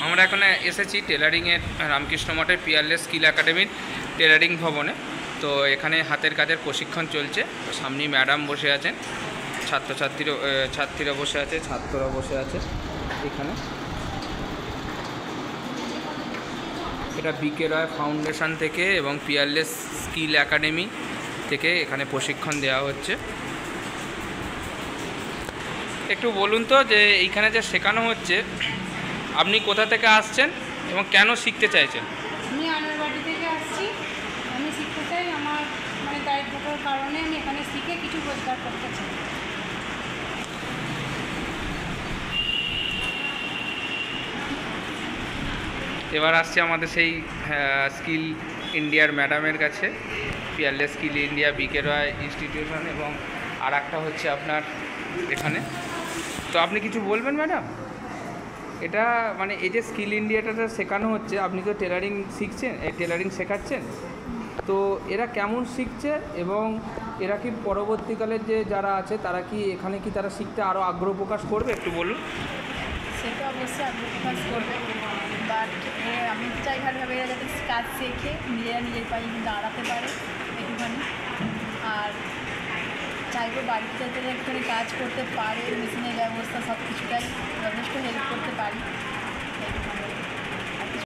আমরা এখানে এসেছি টেলারিংয়ের রামকৃষ্ণ মঠের পিয়ারলেস স্কিল একাডেমির টেলারিং ভবনে। তো এখানে হাতের কাজের প্রশিক্ষণ চলছে। সামনেই ম্যাডাম বসে আছেন, ছাত্রীরা বসে আছে, ছাত্ররা বসে আছে এখানে। এটা বিকে রয় ফাউন্ডেশন থেকে এবং পিয়ারলেস স্কিল একাডেমি থেকে এখানে প্রশিক্ষণ দেওয়া হচ্ছে। একটু বলুন তো যে এইখানে যে শেখানো হচ্ছে, আপনি কোথা থেকে আসছেন এবং কেন শিখতে চাইছেন? আমি আনারবাড়ি থেকে আসছি। আমি শিখতে চাই, আমার দারিদ্রতার কারণে আমি এখানে শিখে কিছু রোজগার করতে চাই। এবার আসছে আমাদের সেই স্কিল ইন্ডিয়ার ম্যাডামের কাছে, পিয়ারলেস স্কিল ইন্ডিয়া বিকে রয় ইনস্টিটিউশন, এবং আর একটা হচ্ছে আপনার এখানে। তো আপনি কিছু বলবেন ম্যাডাম? এটা এই যে স্কিল ইন্ডিয়াটা শেখানো হচ্ছে, আপনি তো টেলারিং শিখছেন, টেলারিং শেখাচ্ছেন, তো এরা কেমন শিখছে এবং এরা কি পরবর্তীকালে যে যারা আছে তারা কি এখানে কি তারা শিখতে আরও আগ্রহ প্রকাশ করবে? একটু বলুন। সেটা অবশ্যই আগ্রহ প্রকাশ করবে, বাট আমি চাই ভালোভাবে এরা যাতে কাজ শেখে নিজেরা নিজের পায়ে দাঁড়াতে পারে একটুখানি। আর চাইবো বাড়িতে যাতে একটুখানি কাজ করতে পারে, মেশিনের ব্যবস্থা সব কিছুটাই যথেষ্ট হেল্প করতে পারি।